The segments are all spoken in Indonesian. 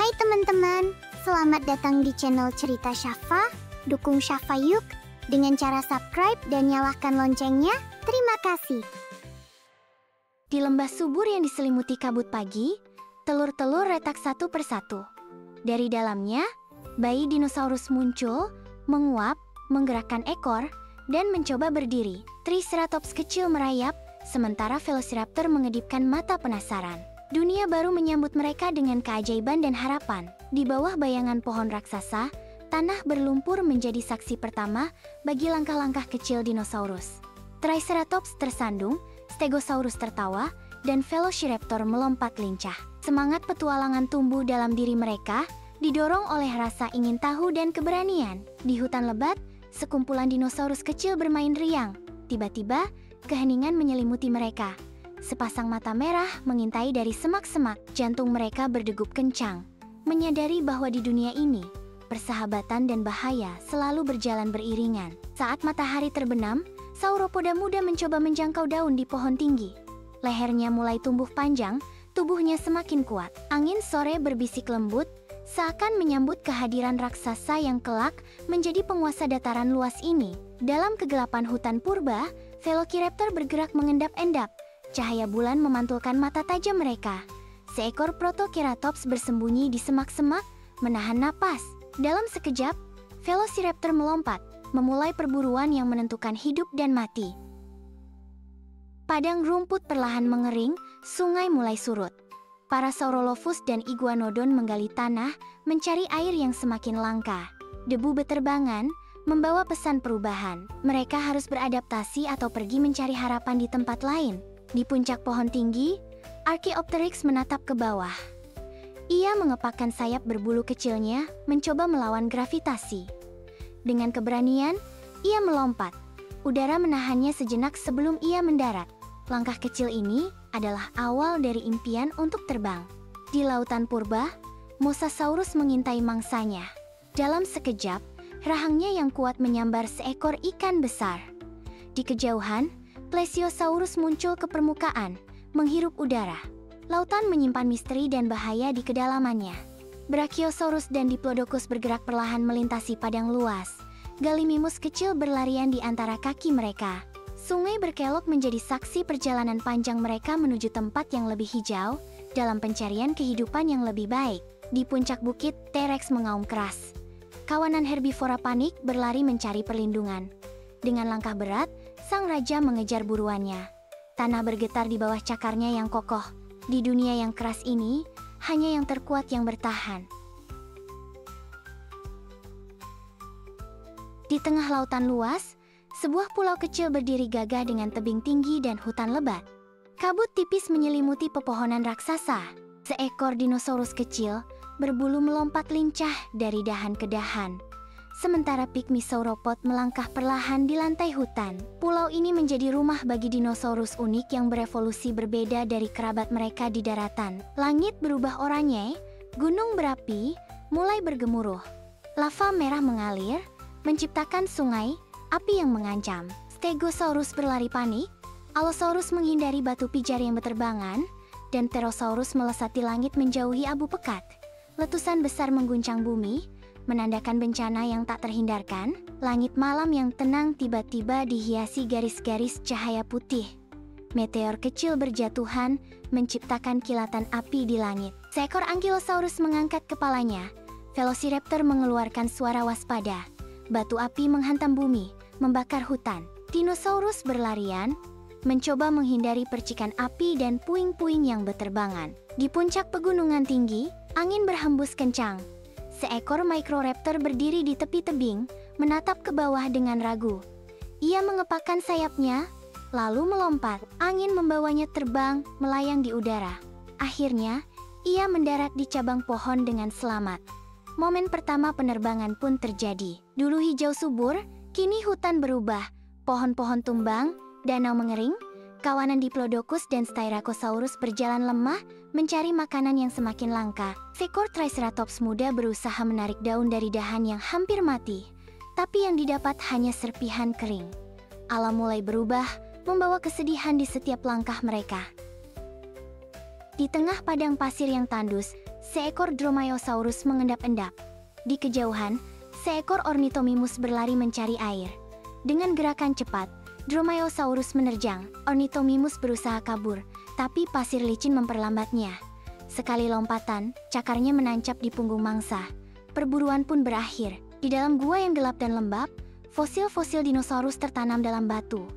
Hai teman-teman, selamat datang di channel Cerita Syafa. Dukung Syafa yuk dengan cara subscribe dan nyalakan loncengnya. Terima kasih. Di lembah subur yang diselimuti kabut pagi, telur-telur retak satu persatu. Dari dalamnya, bayi dinosaurus muncul, menguap, menggerakkan ekor, dan mencoba berdiri. Triceratops kecil merayap, sementara Velociraptor mengedipkan mata penasaran. Dunia baru menyambut mereka dengan keajaiban dan harapan. Di bawah bayangan pohon raksasa, tanah berlumpur menjadi saksi pertama bagi langkah-langkah kecil dinosaurus. Triceratops tersandung, Stegosaurus tertawa, dan Velociraptor melompat lincah. Semangat petualangan tumbuh dalam diri mereka, didorong oleh rasa ingin tahu dan keberanian. Di hutan lebat, sekumpulan dinosaurus kecil bermain riang. Tiba-tiba, keheningan menyelimuti mereka. Sepasang mata merah mengintai dari semak-semak, jantung mereka berdegup kencang. Menyadari bahwa di dunia ini, persahabatan dan bahaya selalu berjalan beriringan. Saat matahari terbenam, sauropoda muda mencoba menjangkau daun di pohon tinggi. Lehernya mulai tumbuh panjang, tubuhnya semakin kuat. Angin sore berbisik lembut, seakan menyambut kehadiran raksasa yang kelak menjadi penguasa dataran luas ini. Dalam kegelapan hutan purba, Velociraptor bergerak mengendap-endap. Cahaya bulan memantulkan mata tajam mereka. Seekor Protoceratops bersembunyi di semak-semak, menahan napas. Dalam sekejap, Velociraptor melompat, memulai perburuan yang menentukan hidup dan mati. Padang rumput perlahan mengering, sungai mulai surut. Para Saurolophus dan Iguanodon menggali tanah, mencari air yang semakin langka. Debu beterbangan, membawa pesan perubahan. Mereka harus beradaptasi atau pergi mencari harapan di tempat lain. Di puncak pohon tinggi, Archaeopteryx menatap ke bawah. Ia mengepakkan sayap berbulu kecilnya, mencoba melawan gravitasi. Dengan keberanian, ia melompat. Udara menahannya sejenak sebelum ia mendarat. Langkah kecil ini adalah awal dari impian untuk terbang. Di lautan purba, Mosasaurus mengintai mangsanya. Dalam sekejap, rahangnya yang kuat menyambar seekor ikan besar. Di kejauhan, Plesiosaurus muncul ke permukaan, menghirup udara. Lautan menyimpan misteri dan bahaya di kedalamannya. Brachiosaurus dan Diplodocus bergerak perlahan melintasi padang luas. Gallimimus kecil berlarian di antara kaki mereka. Sungai berkelok menjadi saksi perjalanan panjang mereka menuju tempat yang lebih hijau, dalam pencarian kehidupan yang lebih baik. Di puncak bukit, T-Rex mengaum keras. Kawanan herbivora panik berlari mencari perlindungan. Dengan langkah berat, sang raja mengejar buruannya. Tanah bergetar di bawah cakarnya yang kokoh. Di dunia yang keras ini, hanya yang terkuat yang bertahan. Di tengah lautan luas, sebuah pulau kecil berdiri gagah dengan tebing tinggi dan hutan lebat. Kabut tipis menyelimuti pepohonan raksasa. Seekor dinosaurus kecil berbulu melompat lincah dari dahan ke dahan. Sementara Pygmisauropod melangkah perlahan di lantai hutan. Pulau ini menjadi rumah bagi dinosaurus unik yang berevolusi berbeda dari kerabat mereka di daratan. Langit berubah oranye, gunung berapi, mulai bergemuruh. Lava merah mengalir, menciptakan sungai, api yang mengancam. Stegosaurus berlari panik, Allosaurus menghindari batu pijar yang berterbangan, dan Pterosaurus melesati langit menjauhi abu pekat. Letusan besar mengguncang bumi, menandakan bencana yang tak terhindarkan. Langit malam yang tenang tiba-tiba dihiasi garis-garis cahaya putih. Meteor kecil berjatuhan, menciptakan kilatan api di langit. Seekor Ankylosaurus mengangkat kepalanya. Velociraptor mengeluarkan suara waspada. Batu api menghantam bumi, membakar hutan. Dinosaurus berlarian, mencoba menghindari percikan api dan puing-puing yang berterbangan. Di puncak pegunungan tinggi, angin berhembus kencang. Seekor Microraptor berdiri di tepi tebing, menatap ke bawah dengan ragu. Ia mengepakkan sayapnya, lalu melompat. Angin membawanya terbang, melayang di udara. Akhirnya, ia mendarat di cabang pohon dengan selamat. Momen pertama penerbangan pun terjadi. Dulu hijau subur, kini hutan berubah. Pohon-pohon tumbang, danau mengering. Kawanan Diplodocus dan Styracosaurus berjalan lemah, mencari makanan yang semakin langka. Seekor Triceratops muda berusaha menarik daun dari dahan yang hampir mati, tapi yang didapat hanya serpihan kering. Alam mulai berubah, membawa kesedihan di setiap langkah mereka. Di tengah padang pasir yang tandus, seekor Dromaeosaurus mengendap-endap. Di kejauhan, seekor Ornithomimus berlari mencari air. Dengan gerakan cepat, Dromaeosaurus menerjang. Ornithomimus berusaha kabur, tapi pasir licin memperlambatnya. Sekali lompatan, cakarnya menancap di punggung mangsa. Perburuan pun berakhir. Di dalam gua yang gelap dan lembab, fosil-fosil dinosaurus tertanam dalam batu.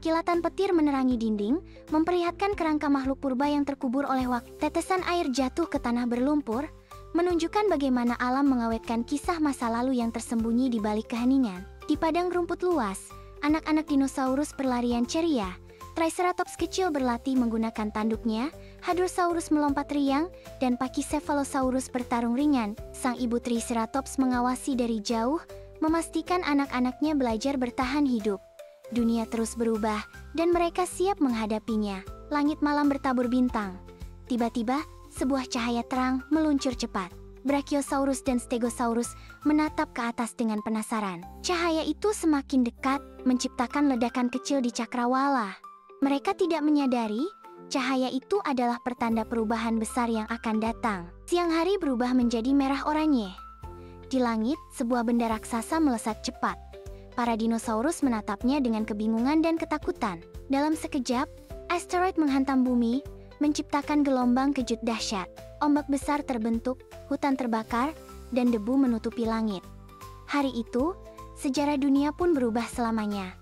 Kilatan petir menerangi dinding, memperlihatkan kerangka makhluk purba yang terkubur oleh waktu. Tetesan air jatuh ke tanah berlumpur, menunjukkan bagaimana alam mengawetkan kisah masa lalu yang tersembunyi di balik keheningan. Di padang rumput luas, anak-anak dinosaurus berlarian ceria. Triceratops kecil berlatih menggunakan tanduknya, Hadrosaurus melompat riang, dan Pachycephalosaurus bertarung ringan. Sang ibu Triceratops mengawasi dari jauh, memastikan anak-anaknya belajar bertahan hidup. Dunia terus berubah, dan mereka siap menghadapinya. Langit malam bertabur bintang. Tiba-tiba, sebuah cahaya terang meluncur cepat. Brachiosaurus dan Stegosaurus menatap ke atas dengan penasaran. Cahaya itu semakin dekat, menciptakan ledakan kecil di cakrawala. Mereka tidak menyadari, cahaya itu adalah pertanda perubahan besar yang akan datang. Siang hari berubah menjadi merah oranye. Di langit, sebuah benda raksasa melesat cepat. Para dinosaurus menatapnya dengan kebingungan dan ketakutan. Dalam sekejap, asteroid menghantam bumi, menciptakan gelombang kejut dahsyat. Ombak besar terbentuk, hutan terbakar, dan debu menutupi langit. Hari itu, sejarah dunia pun berubah selamanya.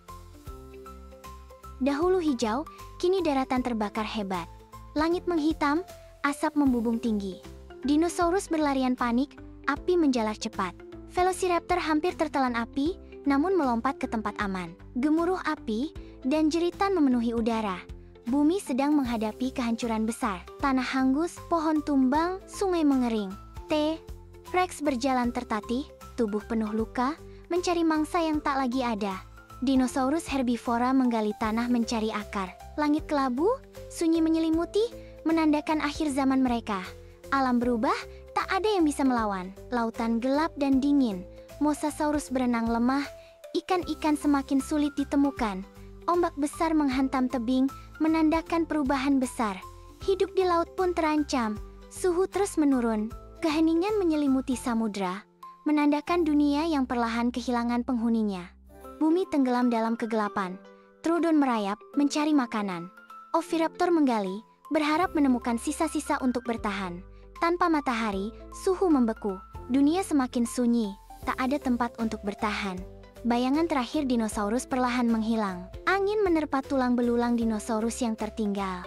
Dahulu hijau, kini daratan terbakar hebat. Langit menghitam, asap membubung tinggi. Dinosaurus berlarian panik, api menjalar cepat. Velociraptor hampir tertelan api, namun melompat ke tempat aman. Gemuruh api dan jeritan memenuhi udara. Bumi sedang menghadapi kehancuran besar. Tanah hangus, pohon tumbang, sungai mengering. T-Rex berjalan tertatih, tubuh penuh luka, mencari mangsa yang tak lagi ada. Dinosaurus herbivora menggali tanah mencari akar. Langit kelabu, sunyi menyelimuti, menandakan akhir zaman mereka. Alam berubah, tak ada yang bisa melawan. Lautan gelap dan dingin. Mosasaurus berenang lemah, ikan-ikan semakin sulit ditemukan. Ombak besar menghantam tebing, menandakan perubahan besar. Hidup di laut pun terancam, suhu terus menurun. Keheningan menyelimuti samudra, menandakan dunia yang perlahan kehilangan penghuninya. Bumi tenggelam dalam kegelapan. Troodon merayap, mencari makanan. Oviraptor menggali, berharap menemukan sisa-sisa untuk bertahan. Tanpa matahari, suhu membeku. Dunia semakin sunyi. Tak ada tempat untuk bertahan. Bayangan terakhir dinosaurus perlahan menghilang. Angin menerpa tulang belulang dinosaurus yang tertinggal.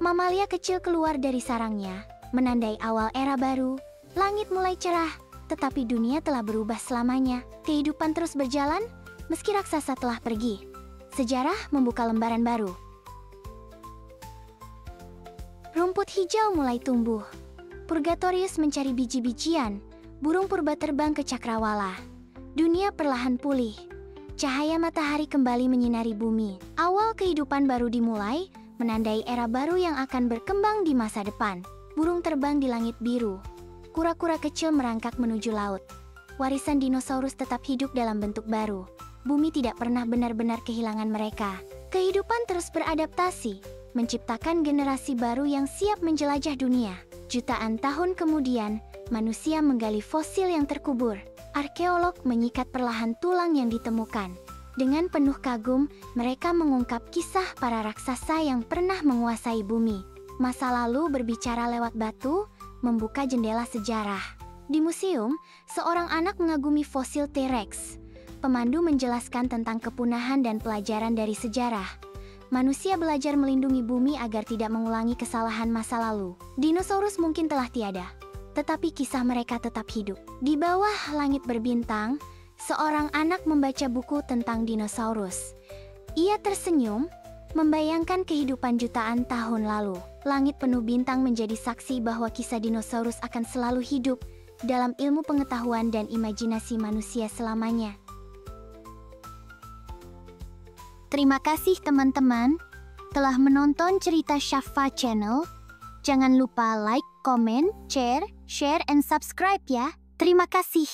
Mamalia kecil keluar dari sarangnya, menandai awal era baru. Langit mulai cerah, tetapi dunia telah berubah selamanya. Kehidupan terus berjalan, meski raksasa telah pergi. Sejarah membuka lembaran baru. Rumput hijau mulai tumbuh. Purgatorius mencari biji-bijian. Burung purba terbang ke cakrawala. Dunia perlahan pulih. Cahaya matahari kembali menyinari bumi. Awal kehidupan baru dimulai, menandai era baru yang akan berkembang di masa depan. Burung terbang di langit biru. Kura-kura kecil merangkak menuju laut. Warisan dinosaurus tetap hidup dalam bentuk baru. Bumi tidak pernah benar-benar kehilangan mereka. Kehidupan terus beradaptasi, menciptakan generasi baru yang siap menjelajah dunia. Jutaan tahun kemudian, manusia menggali fosil yang terkubur. Arkeolog menyikat perlahan tulang yang ditemukan. Dengan penuh kagum, mereka mengungkap kisah para raksasa yang pernah menguasai bumi. Masa lalu berbicara lewat batu, membuka jendela sejarah. Di museum, seorang anak mengagumi fosil T-Rex. Pemandu menjelaskan tentang kepunahan dan pelajaran dari sejarah. Manusia belajar melindungi bumi agar tidak mengulangi kesalahan masa lalu. Dinosaurus mungkin telah tiada, tetapi kisah mereka tetap hidup. Di bawah langit berbintang, seorang anak membaca buku tentang dinosaurus. Ia tersenyum, membayangkan kehidupan jutaan tahun lalu. Langit penuh bintang menjadi saksi bahwa kisah dinosaurus akan selalu hidup dalam ilmu pengetahuan dan imajinasi manusia selamanya. Terima kasih teman-teman telah menonton cerita Syafa Channel. Jangan lupa like, comment, share, and subscribe ya. Terima kasih.